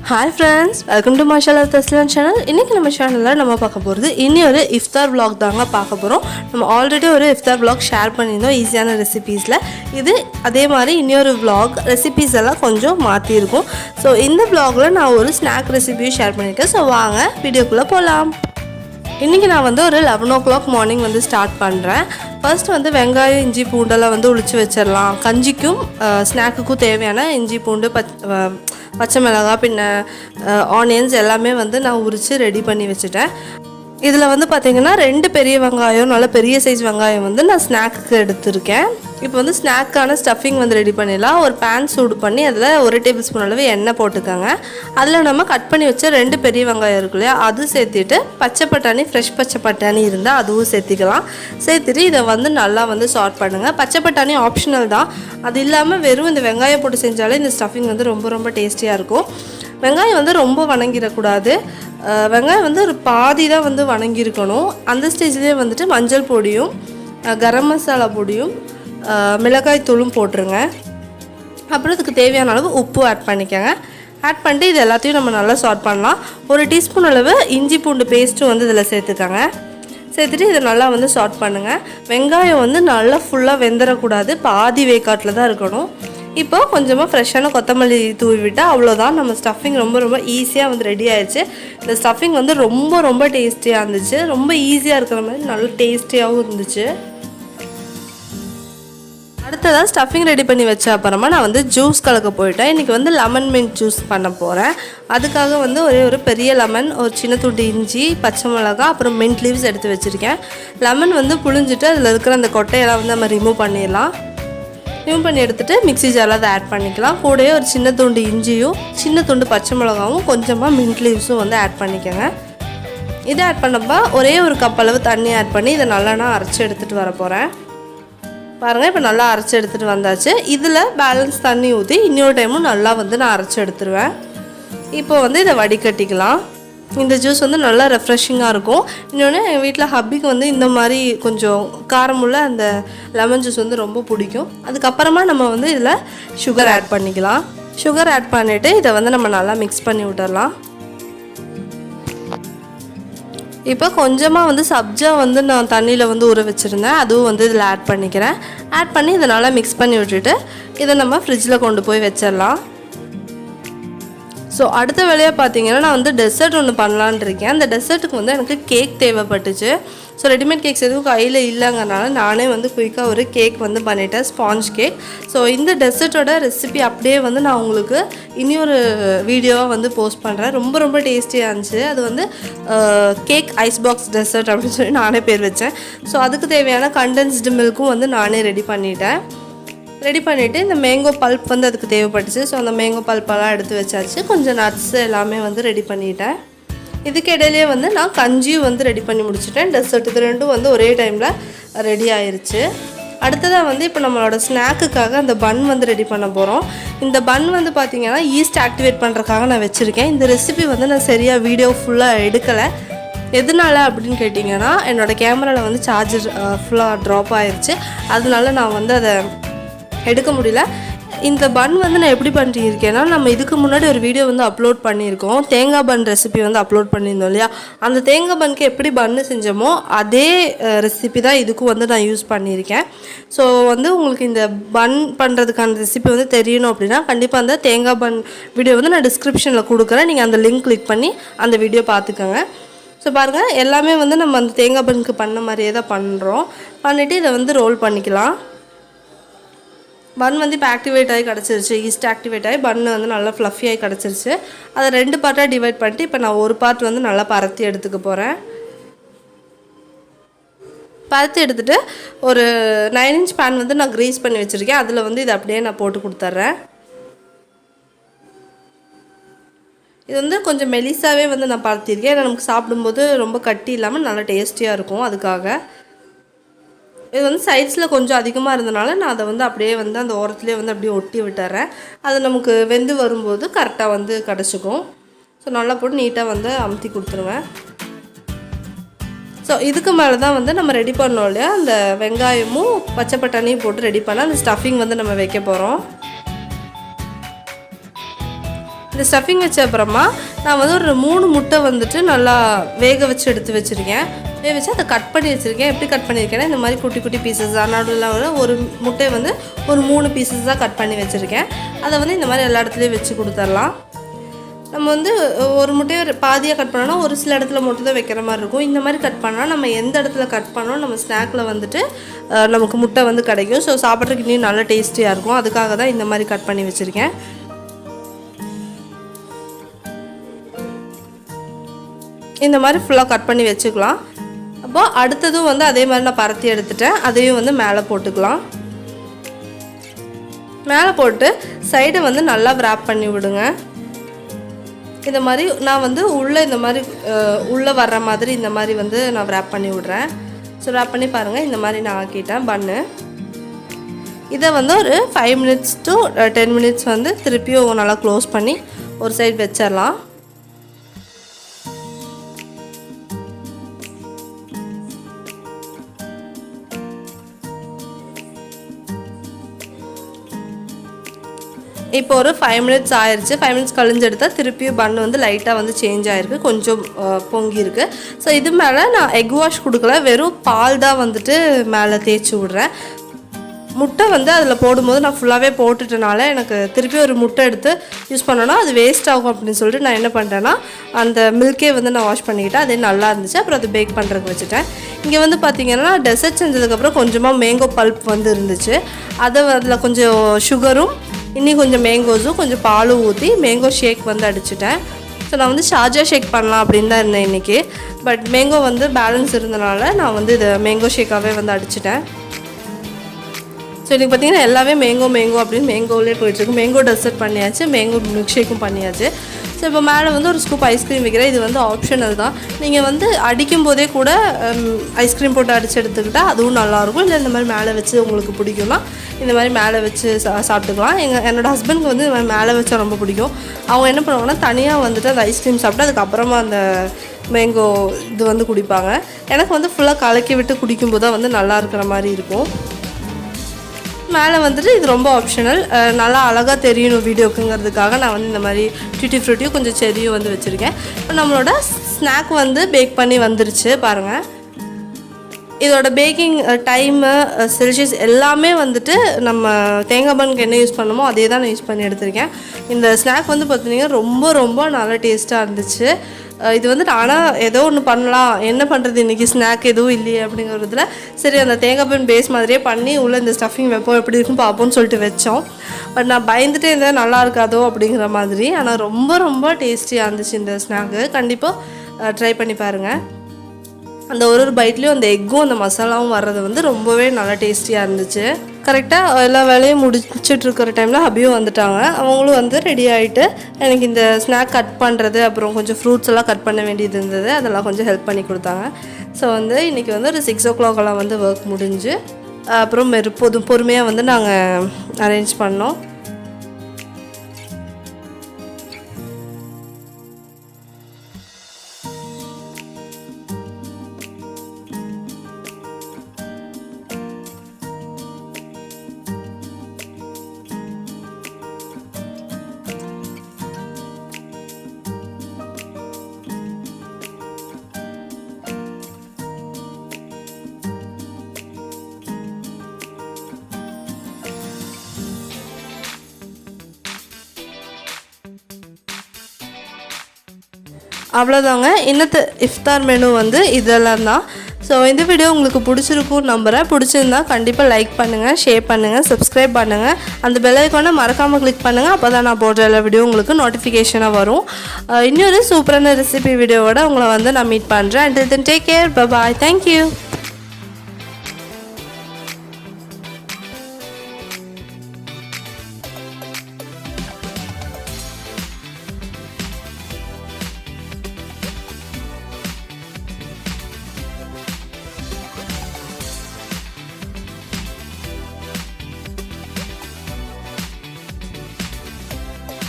Hi friends, welcome to my channel. இன்னைக்கு நம்ம சேனல்ல நம்ம பார்க்க போறது இனி ஒரு இஃப்தார் vlog தாங்க பார்க்க போறோம். நம்ம ஆல்ரெடி ஒரு இஃப்தார் vlog ஷேர் பண்ணிருந்தோம் ஈஸியான ரெசிபீஸ்ல. இது அதே மாதிரி இனி ஒரு vlog ரெசிபீஸ் எல்லாம் கொஞ்சம் மாத்தி இருக்கும். சோ இந்த vlogல நான் ஒரு ஸ்நாக் ரெசிபி ஷேர் பண்ணிருக்கேன். சோ வாங்க வீடியோக்குள்ள போலாம். இன்னைக்கு நான் வந்து ஒரு 11 o'clock மார்னிங் வந்து ஸ்டார்ட் பண்ணுறேன். ஃபர்ஸ்ட் வந்து வெங்காயம் இஞ்சி பூண்டெல்லாம் வந்து உளிச்சு வச்சிடலாம். கஞ்சிக்கும் ஸ்நாக்குக்கும் தேவையான இஞ்சி பூண்டு பச்சை மிளகாய் பின்ன ஆனியன்ஸ் எல்லாமே வந்து நான் உரித்து ரெடி பண்ணி வச்சுட்டேன். இதில் வந்து பார்த்திங்கன்னா 2 பெரிய வெங்காயம் நல்ல பெரிய சைஸ் வெங்காயம் வந்து நான் ஸ்நாக்குக்கு எடுத்திருக்கேன். இப்போ வந்து ஸ்நாக்கான ஸ்டஃபிங் வந்து ரெடி பண்ணிடலாம். ஒரு பேன் சூடு பண்ணி அதில் 1 டேபிள் ஸ்பூன் அளவு எண்ணெய் போட்டுக்கோங்க. அதில் நம்ம கட் பண்ணி வச்ச 2 பெரிய வெங்காயம் இருக்கு இல்லையா, அது சேர்த்துட்டு பச்சை பட்டாணி ஃப்ரெஷ் பச்சை பட்டாணி இருந்தால் அதுவும் சேர்த்திக்கலாம். சேர்த்துட்டு இதை வந்து நல்லா வந்து சார்ட் பண்ணுங்கள். பச்சை பட்டாணி ஆப்ஷனல் தான், அது இல்லாமல் வெறும் இந்த வெங்காயம் போட்டு செஞ்சாலே இந்த ஸ்டஃபிங் வந்து ரொம்ப ரொம்ப டேஸ்டியாக இருக்கும். வெங்காயம் வந்து ரொம்ப வணங்கிடக்கூடாது. வெங்காயம் வந்து ஒரு பாதி தான் வந்து வணங்கியிருக்கணும். அந்த ஸ்டேஜ்லேயே வந்துட்டு மஞ்சள் பொடியும் கரம் மசாலா பொடியும் மிளகாய் தூளும் போட்டுருங்க. அப்புறம் இதுக்கு தேவையான அளவு உப்பு ஆட் பண்ணிக்கோங்க. ஆட் பண்ணிட்டு இது எல்லாத்தையும் நம்ம நல்லா சார்ட் பண்ணலாம். 1 டீஸ்பூன் அளவு இஞ்சி பூண்டு பேஸ்ட்டும் வந்து இதில் சேர்த்துக்கோங்க. சேர்த்துட்டு இதை நல்லா வந்து சார்ட் பண்ணுங்கள். வெங்காயம் வந்து நல்லா ஃபுல்லாக வெந்துடக்கூடாது, பாதி வேக்காட்டில் தான் இருக்கணும். இப்போ கொஞ்சமாக ஃப்ரெஷ்ஷான கொத்தமல்லி தூவி விட்டால் அவ்வளோதான், நம்ம ஸ்டஃபிங் ரொம்ப ரொம்ப ஈஸியாக வந்து ரெடி ஆயிடுச்சு. இந்த ஸ்டஃபிங் வந்து ரொம்ப ரொம்ப டேஸ்டியாக இருந்துச்சு. ரொம்ப ஈஸியாக இருக்கிற மாதிரி நல்ல டேஸ்டியாகவும் இருந்துச்சு. அடுத்ததாக ஸ்டஃபிங் ரெடி பண்ணி வச்ச அப்புறமா நான் வந்து ஜூஸ் கலக்க போயிட்டேன். இன்றைக்கி வந்து லெமன் மின்ட் ஜூஸ் பண்ண போகிறேன். அதுக்காக வந்து ஒரு பெரிய லெமன், ஒரு சின்ன துண்டு இஞ்சி, பச்சை மிளகாய், அப்புறம் மின்ட் லீவ்ஸ் எடுத்து வச்சுருக்கேன். லெமன் வந்து புழிஞ்சிட்டு அதில் இருக்கிற அந்த கொட்டையெல்லாம் வந்து நம்ம ரிமூவ் பண்ணிடலாம். ரிமூவ் பண்ணி எடுத்துகிட்டு மிக்ஸி ஜாரில் அதை ஆட் பண்ணிக்கலாம். கூடவே ஒரு சின்ன துண்டு இஞ்சியும் சின்ன துண்டு பச்சை மிளகாவும் கொஞ்சமாக மின்ட் லீவ்ஸும் வந்து ஆட் பண்ணிக்கோங்க. இதை ஆட் பண்ணப்போ ஒரு கப் அளவு தண்ணி ஆட் பண்ணி இதை நல்லா நான் அரைச்சி எடுத்துகிட்டு வர போகிறேன். பாருங்கள், இப்போ நல்லா அரைச்சி எடுத்துகிட்டு வந்தாச்சு. இதில் பேலன்ஸ் தண்ணி ஊற்றி இன்னொரு டைமும் நல்லா வந்து நான் அரைச்சி எடுத்துருவேன். இப்போ வந்து இதை வடிகட்டிக்கலாம். இந்த ஜூஸ் வந்து நல்லா ரெஃப்ரெஷிங்காக இருக்கும். இன்னொன்று எங்கள் வீட்டில் ஹப்பிக்கு வந்து இந்த மாதிரி கொஞ்சம் காரமுள்ள அந்த லெமன் ஜூஸ் வந்து ரொம்ப பிடிக்கும். அதுக்கப்புறமா நம்ம வந்து இதில் சுகர் ஆட் பண்ணிக்கலாம். சுகர் ஆட் பண்ணிவிட்டு இதை வந்து நம்ம நல்லா மிக்ஸ் பண்ணி விட்டுடலாம். இப்போ கொஞ்சமாக வந்து சப்ஜா வந்து நான் தண்ணியில் வந்து ஊற வச்சுருந்தேன், அதுவும் வந்து இதில் ஆட் பண்ணிக்கிறேன். ஆட் பண்ணி இதை நல்லா மிக்ஸ் பண்ணி விட்டுட்டு இதை நம்ம ஃப்ரிட்ஜில் கொண்டு போய் வச்சிடலாம். ஸோ அடுத்த வேலையாக பார்த்தீங்கன்னா நான் வந்து டெசர்ட் ஒன்று பண்ணலான் இருக்கேன். அந்த டெசர்ட்டுக்கு வந்து எனக்கு கேக் தேவைப்பட்டுச்சு. ஸோ ரெடிமேட் கேக்ஸ் எதுவும் கையில் இல்லைங்கிறனால நானே வந்து குயிக்காக ஒரு கேக் வந்து பண்ணிட்டேன், ஸ்பாஞ்ச் கேக். ஸோ இந்த டெசர்ட்டோட ரெசிபி அப்படியே வந்து நான் உங்களுக்கு இன்னொரு வீடியோவாக வந்து போஸ்ட் பண்ணுறேன். ரொம்ப ரொம்ப டேஸ்டியாக இருந்துச்சு. அது வந்து கேக் ஐஸ் பாக்ஸ் டெசர்ட் அப்படின்னு சொல்லி நானே பேர் வச்சேன். ஸோ அதுக்கு தேவையான கண்டென்ஸ்டு மில்க்கும் வந்து நானே ரெடி பண்ணிவிட்டு இந்த மேங்கோ பல்ப் வந்து அதுக்கு தேவைப்பட்டுச்சு. ஸோ அந்த மேங்கோ பல்ப்பெல்லாம் எடுத்து வச்சாச்சு. கொஞ்சம் நட்ஸ் எல்லாமே வந்து ரெடி பண்ணிட்டேன். இதுக்கு இடையிலே வந்து நான் கஞ்சியும் வந்து ரெடி பண்ணி முடிச்சிட்டேன். டெசர்ட் இது ரெண்டும் வந்து ஒரே டைமில் ரெடி ஆயிடுச்சு. அடுத்ததாக வந்து இப்போ நம்மளோட ஸ்நாக்குக்காக அந்த பன் வந்து ரெடி பண்ண போகிறோம். இந்த பன் வந்து பார்த்திங்கன்னா ஈஸ்ட் ஆக்டிவேட் பண்ணுறதுக்காக நான் வச்சுருக்கேன். இந்த ரெசிபி வந்து நான் சரியாக வீடியோ ஃபுல்லாக எடுக்கலை. எதனால அப்படின்னு கேட்டிங்கன்னா என்னோடய கேமராவில் வந்து சார்ஜர் ஃபுல்லாக ட்ராப் ஆயிடுச்சு. அதனால நான் வந்து அதை எடுக்க முடியல. இந்த பன் வந்து நான் எப்படி பண்ணியிருக்கேன்னா, நம்ம இதுக்கு முன்னாடி ஒரு வீடியோ வந்து அப்லோட் பண்ணியிருக்கோம். தேங்காய் பன் ரெசிபி வந்து அப்லோட் பண்ணியிருந்தோம் இல்லையா, அந்த தேங்காய் பன்க்கு எப்படி பன்னு செஞ்சோமோ அதே ரெசிபி தான் இதுக்கும் வந்து நான் யூஸ் பண்ணியிருக்கேன். ஸோ வந்து உங்களுக்கு இந்த பன் பண்ணுறதுக்கான ரெசிபி வந்து தெரியணும் அப்படின்னா கண்டிப்பாக அந்த தேங்காய் பன் வீடியோ வந்து நான் டிஸ்கிரிப்ஷனில் கொடுக்குறேன். நீங்கள் அந்த லிங்க் கிளிக் பண்ணி அந்த வீடியோ பார்த்துக்கோங்க. ஸோ பாருங்கள், எல்லாமே வந்து நம்ம அந்த தேங்காய் பன்க்கு பண்ண மாதிரியே தான் பண்ணுறோம். பண்ணிவிட்டு இதை வந்து ரோல் பண்ணிக்கலாம். பன் வந்து இப்போ ஆக்டிவேட் ஆகி கிடச்சிருச்சு. ஈஸ்ட் ஆக்டிவேட் ஆகி பன்னு வந்து நல்லா ஃப்ளஃபியாகி கிடச்சிருச்சு. அதை 2 பார்ட்டாக டிவைட் பண்ணிட்டு இப்போ நான் ஒரு பார்ட் வந்து நல்லா பரத்தி எடுத்துக்க போகிறேன். பரத்தி எடுத்துகிட்டு ஒரு 9 inch பேன் வந்து நான் க்ரீஸ் பண்ணி வச்சுருக்கேன். அதில் வந்து இதை அப்படியே நான் போட்டு கொடுத்துட்றேன். இது வந்து கொஞ்சம் மெலிசாவே வந்து நான் பரத்தியிருக்கேன். ஏன்னா நமக்கு சாப்பிடும்போது ரொம்ப கட்டி இல்லாமல் நல்லா டேஸ்டியாக இருக்கும். அதுக்காக இது வந்து சைட்ஸில் கொஞ்சம் அதிகமாக இருந்தனால நான் அதை வந்து அப்படியே வந்து அந்த ஓரத்துலேயே வந்து அப்படியே ஒட்டி விட்டுறேன். அது நமக்கு வெந்து வரும்போது கரெக்டாக வந்து கிடச்சிக்கும். ஸோ நல்லா போட்டு நீட்டாக வந்து அமுத்தி கொடுத்துருவேன். ஸோ இதுக்கு மேலே தான் வந்து நம்ம ரெடி பண்ணோம் இல்லையா, அந்த வெங்காயமும் பச்சை பட்டாணியும் போட்டு ரெடி பண்ணால் அந்த ஸ்டஃபிங் வந்து நம்ம வைக்க போகிறோம். இந்த ஸ்டஃபிங் வச்ச அப்புறமா நான் வந்து ஒரு 3 முட்டை வந்துட்டு நல்லா வேக வச்சு எடுத்து வச்சுருக்கேன். வேக வச்சு அதை கட் பண்ணி வச்சுருக்கேன். எப்படி கட் பண்ணியிருக்கேன்னா இந்த மாதிரி குட்டி குட்டி பீசஸ் நடுவில் ஒரு முட்டையை வந்து ஒரு 3 பீசஸ் தான் கட் பண்ணி வச்சுருக்கேன். அதை வந்து இந்த மாதிரி எல்லா இடத்துலையும் வச்சு கொடுத்துடலாம். நம்ம வந்து ஒரு முட்டையை பாதியாக கட் பண்ணோன்னா ஒரு சில இடத்துல மட்டும் தான் வைக்கிற மாதிரி இருக்கும். இந்த மாதிரி கட் பண்ணால் நம்ம எந்த இடத்துல கட் பண்ணோம் நம்ம ஸ்நாக்கில் வந்துட்டு நமக்கு முட்டை வந்து கிடைக்கும். ஸோ சாப்பிட்றதுக்கு இன்னும் நல்லா டேஸ்டியாக இருக்கும். அதுக்காக தான் இந்த மாதிரி கட் பண்ணி வச்சுருக்கேன். இந்த மாதிரி ஃபுல்லாக கட் பண்ணி வச்சுக்கலாம். அப்போது அடுத்ததும் வந்து அதே மாதிரி நான் பரத்தி எடுத்துட்டேன். அதையும் வந்து மேலே போட்டுக்கலாம். மேலே போட்டு சைடை வந்து நல்லா wrap பண்ணி விடுங்க. இந்த மாதிரி நான் வந்து உள்ளே இந்த மாதிரி உள்ளே வர்ற மாதிரி இந்த மாதிரி வந்து நான் wrap பண்ணி விட்றேன். ஸோ wrap பண்ணி பாருங்கள், இந்த மாதிரி நான் ஆக்கிட்டேன் பன்னு. இதை வந்து ஒரு 5 minutes to 10 minutes வந்து திருப்பியும் நல்லா க்ளோஸ் பண்ணி ஒரு சைடு வச்சிடலாம். இப்போ ஒரு 5 minutes ஆயிடுச்சு. 5 minutes கழிஞ்சு எடுத்தால் திருப்பியும் பன் வந்து லைட்டாக வந்து சேஞ்ச் ஆகிருக்கு, கொஞ்சம் பொங்கியிருக்கு. ஸோ இது மேலே நான் எக் வாஷ் கொடுக்கல, வெறும் பால் தான் வந்துட்டு மேலே தேய்ச்சி விட்றேன். முட்டை வந்து அதில் போடும்போது நான் ஃபுல்லாகவே போட்டுட்டனால எனக்கு திருப்பி ஒரு முட்டை எடுத்து யூஸ் பண்ணோன்னா அது வேஸ்ட் ஆகும் அப்படின்னு சொல்லிட்டு நான் என்ன பண்ணுறேன்னா அந்த மில்கே வந்து நான் வாஷ் பண்ணிக்கிட்டேன். அதே நல்லா இருந்துச்சு. அப்புறம் அது பேக் பண்ணுறதுக்கு வச்சுட்டேன். இங்கே வந்து பார்த்திங்கன்னா டெசர்ட் செஞ்சதுக்கப்புறம் கொஞ்சமாக மேங்கோ பல்ப் வந்து இருந்துச்சு. அதை அதில் கொஞ்சம் சுகரும் இன்னும் கொஞ்சம் மேங்கோஸும் கொஞ்சம் பாலும் ஊற்றி மேங்கோ ஷேக் வந்து அடிச்சிட்டேன். ஸோ நான் வந்து ஷார்ஜா ஷேக் பண்ணலாம் அப்படின்னு தான் இருந்தேன் இன்றைக்கி. பட் மேங்கோ வந்து பேலன்ஸ் இருந்தனால நான் வந்து இதை மேங்கோ ஷேக்காகவே வந்து அடிச்சிட்டேன். ஸோ இன்றைக்கி பார்த்திங்கன்னா எல்லாமே மேங்கோ அப்படின்னு மேங்கோவிலே போயிட்டுருக்கு. மேங்கோ டெசர்ட் பண்ணியாச்சு, மேங்கோ மில்க் ஷேக்கும் பண்ணியாச்சு. ஸோ இப்போ மேலே வந்து ஒரு ஸ்கூப் ஐஸ்கிரீம் வைக்கிறேன். இது வந்து ஆப்ஷனல் தான். நீங்கள் வந்து அடிக்கும் போதே கூட ஐஸ்கிரீம் போட்டு அடித்து எடுத்துக்கிட்டால் அதுவும் நல்லாயிருக்கும். இல்லை இந்த மாதிரி மேலே வச்சு உங்களுக்கு பிடிக்கும்னா இந்த மாதிரி மேலே வச்சு சாப்பிட்டுக்கலாம். என்னோடய ஹஸ்பண்டுக்கு வந்து இந்த மாதிரி மேலே வச்சா ரொம்ப பிடிக்கும். அவங்க என்ன பண்ணுவாங்கன்னா தனியாக வந்துட்டு அந்த ஐஸ்கிரீம் சாப்பிட்டு அதுக்கப்புறமா அந்த மேங்கோ இது வந்து குடிப்பாங்க. எனக்கு வந்து ஃபுல்லாக கலக்கி விட்டு குடிக்கும்போது தான் வந்து நல்லா இருக்கிற மாதிரி இருக்கும். மேலே வந்துட்டு இது ரொம்ப ஆப்ஷனல், நல்லா அழகாக தெரியணும் வீடியோக்குங்கிறதுக்காக நான் வந்து இந்த மாதிரி டூட்டி ஃப்ரூட்டியும் கொஞ்சம் செரியும் வந்து வச்சுருக்கேன். இப்போ நம்மளோட ஸ்நாக் வந்து பேக் பண்ணி வந்துருச்சு பாருங்கள். இதோட பேக்கிங் டைமு செல்சியஸ் எல்லாமே வந்துட்டு நம்ம தேங்காய் பனுக்கு என்ன யூஸ் பண்ணணுமோ அதே தான் நான் யூஸ் பண்ணி எடுத்திருக்கேன். இந்த ஸ்நாக் வந்து பார்த்திங்கன்னா ரொம்ப நல்லா டேஸ்ட்டாக இருந்துச்சு. இது வந்து நானாக ஏதோ ஒன்று பண்ணலாம், என்ன பண்ணுறது இன்றைக்கி ஸ்நாக் எதுவும் இல்லையே அப்படிங்கிறதுல சரி அந்த தேங்காய் பன் பேஸ் மாதிரியே பண்ணி உள்ளே இந்த ஸ்டஃபிங் வைப்போம் எப்படி இருக்குன்னு பார்ப்போம்னு சொல்லிட்டு வச்சோம். பட் நான் பயந்துட்டே இருந்தேன் நல்லா இருக்காதோ அப்படிங்கிற மாதிரி. ஆனால் ரொம்ப டேஸ்டியாக இருந்துச்சு இந்த ஸ்நாக்கு. கண்டிப்பாக ட்ரை பண்ணி பாருங்கள். அந்த ஒரு பைட்லேயும் அந்த எக்கும் அந்த மசாலாவும் வர்றது வந்து ரொம்பவே நல்லா டேஸ்டியாக இருந்துச்சு. கரெக்டாக எல்லா வேலையும் முடிச்சிட்ருக்கிற டைமில் ஹபியும் வந்துட்டாங்க. அவங்களும் வந்து ரெடி ஆகிட்டு எனக்கு இந்த ஸ்நாக் கட் பண்ணுறது அப்புறம் கொஞ்சம் ஃப்ரூட்ஸ் எல்லாம் கட் பண்ண வேண்டியது இருந்தது, அதெல்லாம் கொஞ்சம் ஹெல்ப் பண்ணி கொடுத்தாங்க. ஸோ வந்து இன்றைக்கி வந்து ஒரு 6 o'clock வந்து ஒர்க் முடிஞ்சு அப்புறம் பொறுமையாக வந்து நாங்கள் அரேஞ்ச் பண்ணோம். அவ்வளோதாங்க, இன்னத்து இஃப்தார் மெனு வந்து இதெல்லாம் தான். ஸோ இந்த வீடியோ உங்களுக்கு பிடிச்சிருக்கும்னு நம்புகிறேன். பிடிச்சிருந்தா கண்டிப்பாக லைக் பண்ணுங்கள், ஷேர் பண்ணுங்கள், சப்ஸ்கிரைப் பண்ணுங்கள், அந்த பெல் ஐக்கானை மறக்காமல் கிளிக் பண்ணுங்கள். அப்போ தான் நான் போடுற எல்லா வீடியோ உங்களுக்கு நோட்டிஃபிகேஷனாக வரும். இன்னொரு சூப்பரான ரெசிபி வீடியோவோட உங்களை வந்து நான் மீட் பண்ணுறேன். Until then, take care, bye bye, thank you.